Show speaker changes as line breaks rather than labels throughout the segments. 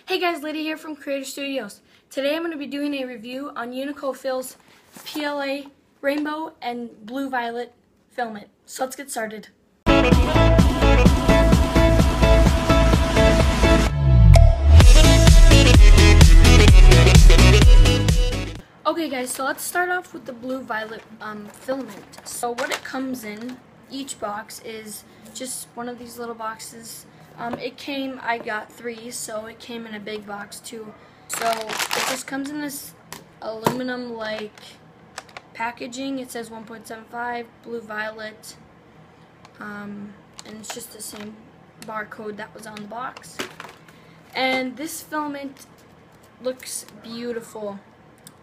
Hey guys, Lydia here from Creator Studios. Today I'm going to be doing a review on Unicofil's PLA rainbow and blue-violet filament. So let's get started. Okay guys, so let's start off with the blue-violet filament. So what it comes in, each box is just one of these little boxes. I got 3, so it came in a big box too. So it just comes in this aluminum-like packaging. It says 1.75 blue-violet, and it's just the same barcode that was on the box. And this filament looks beautiful.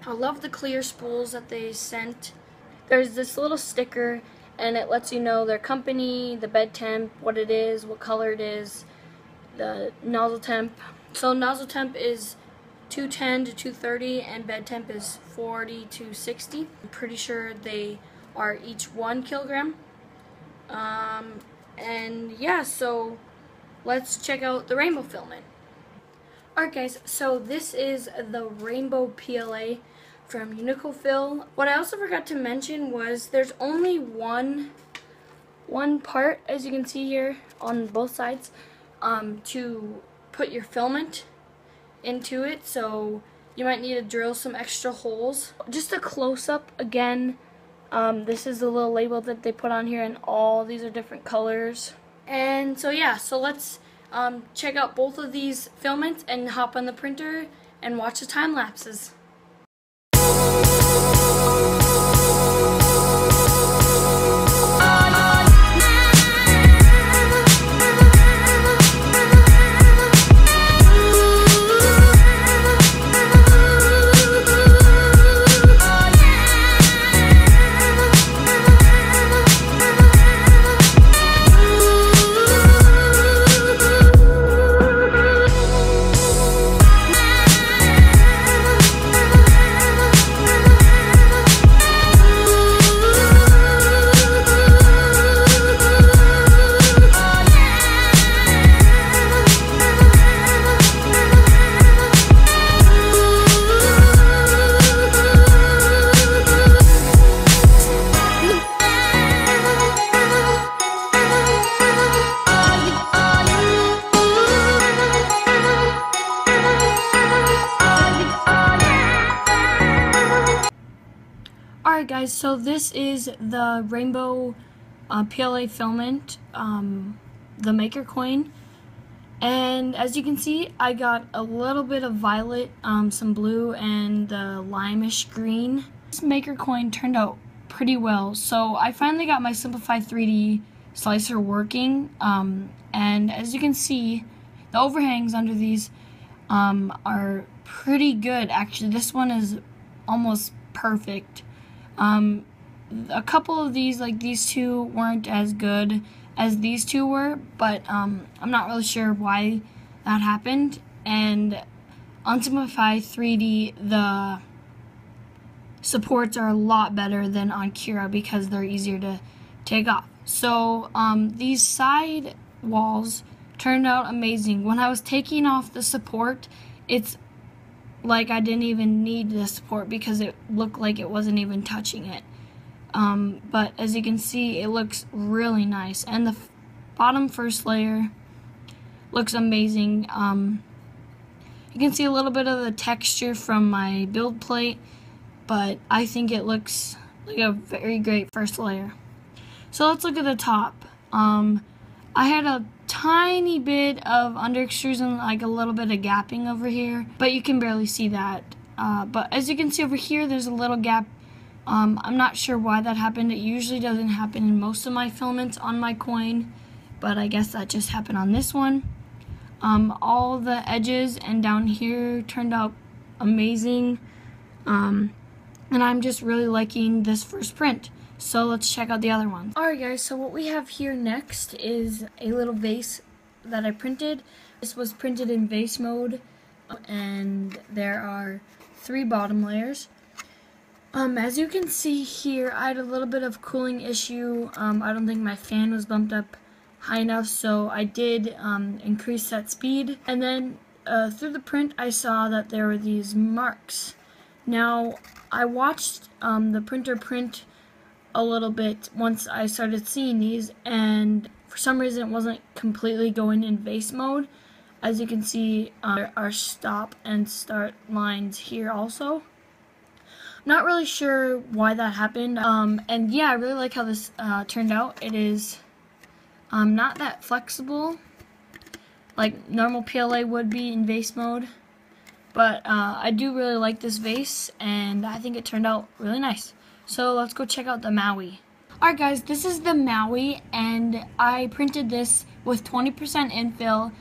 I love the clear spools that they sent. There's this little sticker, and it lets you know their company, the bed temp, what it is, what color it is, the nozzle temp. So nozzle temp is 210 to 230, and bed temp is 40 to 60. I'm pretty sure they are each 1 kilogram. And yeah, so let's check out the rainbow filament. Alright guys, so this is the rainbow PLA from Unicofil. What I also forgot to mention was there's only one part, as you can see here on both sides, to put your filament into it, so you might need to drill some extra holes. Just a close-up again, this is the little label that they put on here, and all these are different colors. And so yeah, so let's check out both of these filaments and hop on the printer and watch the time lapses. Alright guys, so this is the rainbow PLA filament, the maker coin, and as you can see I got a little bit of violet, some blue, and the limeish green. This maker coin turned out pretty well, so I finally got my Simplify 3D slicer working, and as you can see the overhangs under these are pretty good. Actually, this one is almost perfect. A couple of these, like these two, weren't as good as these two were, but I'm not really sure why that happened. And on Simplify 3D, the supports are a lot better than on Cura because they're easier to take off. So these side walls turned out amazing. When I was taking off the support, it's like I didn't even need the support because it looked like it wasn't even touching it. But as you can see, it looks really nice, and the bottom first layer looks amazing. You can see a little bit of the texture from my build plate, but I think it looks like a very great first layer. So let's look at the top. I had a tiny bit of under extrusion, like a little bit of gapping over here, but you can barely see that. But as you can see over here, there's a little gap. I'm not sure why that happened. It usually doesn't happen in most of my filaments on my coin, but I guess that just happened on this one. All the edges and down here turned out amazing, and I'm just really liking this first print. So let's check out the other ones. Alright guys, so what we have here next is a little vase that I printed. This was printed in vase mode, and there are 3 bottom layers. As you can see here, I had a little bit of cooling issue. I don't think my fan was bumped up high enough, so I did increase that speed. And then through the print I saw that there were these marks. Now, I watched the printer print a little bit once I started seeing these, and for some reason it wasn't completely going in vase mode. As you can see, there are stop and start lines here also. Not really sure why that happened, and yeah, I really like how this turned out. It is not that flexible like normal PLA would be in vase mode, but I do really like this vase, and I think it turned out really nice. So let's go check out the Maui. Alright guys, this is the Maui, and I printed this with 20% infill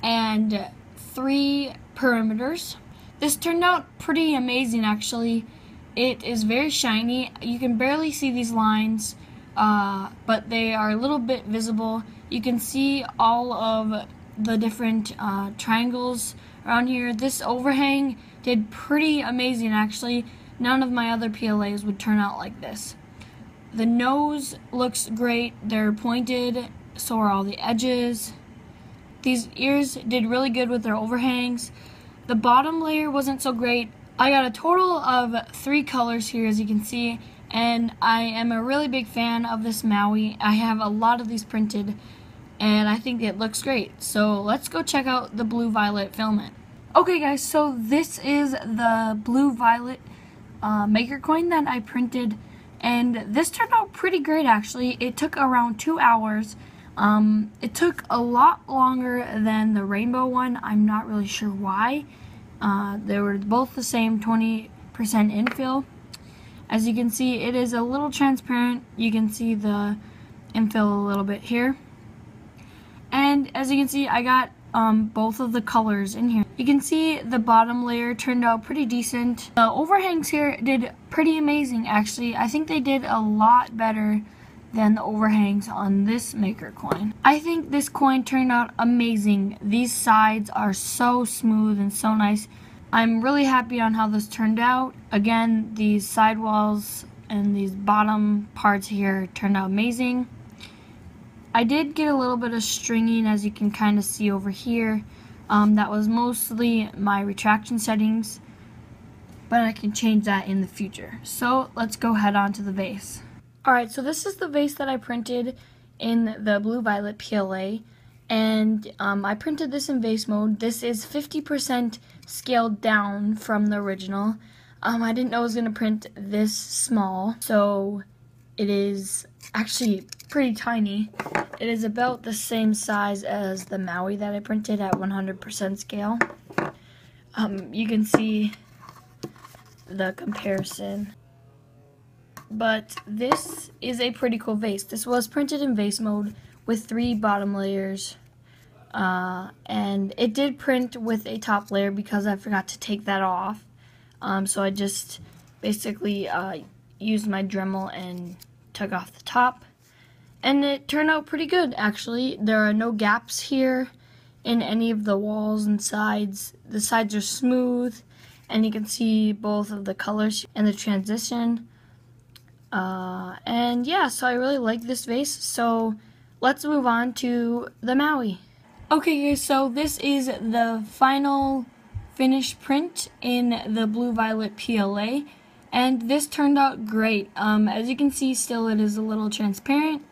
and 3 perimeters. This turned out pretty amazing actually. It is very shiny. You can barely see these lines, but they are a little bit visible. You can see all of the different triangles around here. This overhang did pretty amazing actually. None of my other PLAs would turn out like this. The nose looks great. They're pointed, so are all the edges. These ears did really good with their overhangs. The bottom layer wasn't so great. I got a total of 3 colors here, as you can see, and I am a really big fan of this Maui. I have a lot of these printed, and I think it looks great. So let's go check out the blue-violet filament. Okay guys, so this is the blue-violet maker coin that I printed, and this turned out pretty great actually. It took around 2 hours. It took a lot longer than the rainbow one. I'm not really sure why. They were both the same 20% infill. As you can see, it is a little transparent. You can see the infill a little bit here. And as you can see, I got both of the colors in here. You can see the bottom layer turned out pretty decent. The overhangs here did pretty amazing actually. I think they did a lot better than the overhangs on this maker coin. I think this coin turned out amazing. These sides are so smooth and so nice. I'm really happy on how this turned out. Again, these sidewalls and these bottom parts here turned out amazing. I did get a little bit of stringing, as you can kind of see over here. That was mostly my retraction settings, but I can change that in the future. So let's go head on to the vase. Alright, so this is the vase that I printed in the blue-violet PLA, and I printed this in vase mode. This is 50% scaled down from the original. I didn't know it was going to print this small, so it is actually pretty tiny. It is about the same size as the Maui that I printed at 100% scale. You can see the comparison. But this is a pretty cool vase. This was printed in vase mode with 3 bottom layers. And it did print with a top layer because I forgot to take that off. So I just basically used my Dremel and took off the top. And it turned out pretty good actually. There are no gaps here in any of the walls and sides. The sides are smooth, and you can see both of the colors and the transition. And yeah, so I really like this vase, so let's move on to the Maui. Okay guys, so this is the final finished print in the blue-violet PLA, and this turned out great. As you can see, still it is a little transparent,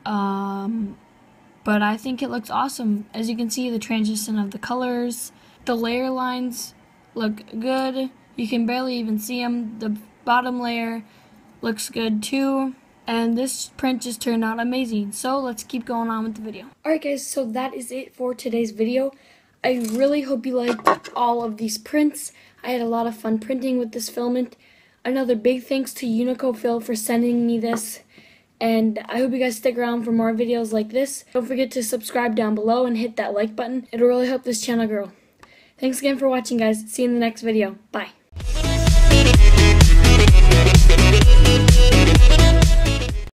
but I think it looks awesome. As you can see, the transition of the colors, the layer lines look good. You can barely even see them. The bottom layer looks good too, and this print just turned out amazing. So let's keep going on with the video. Alright guys, so that is it for today's video. I really hope you liked all of these prints. I had a lot of fun printing with this filament. Another big thanks to Unicofil for sending me this, and I hope you guys stick around for more videos like this. Don't forget to subscribe down below and hit that like button. It'll really help this channel grow. Thanks again for watching guys. See you in the next video. Bye.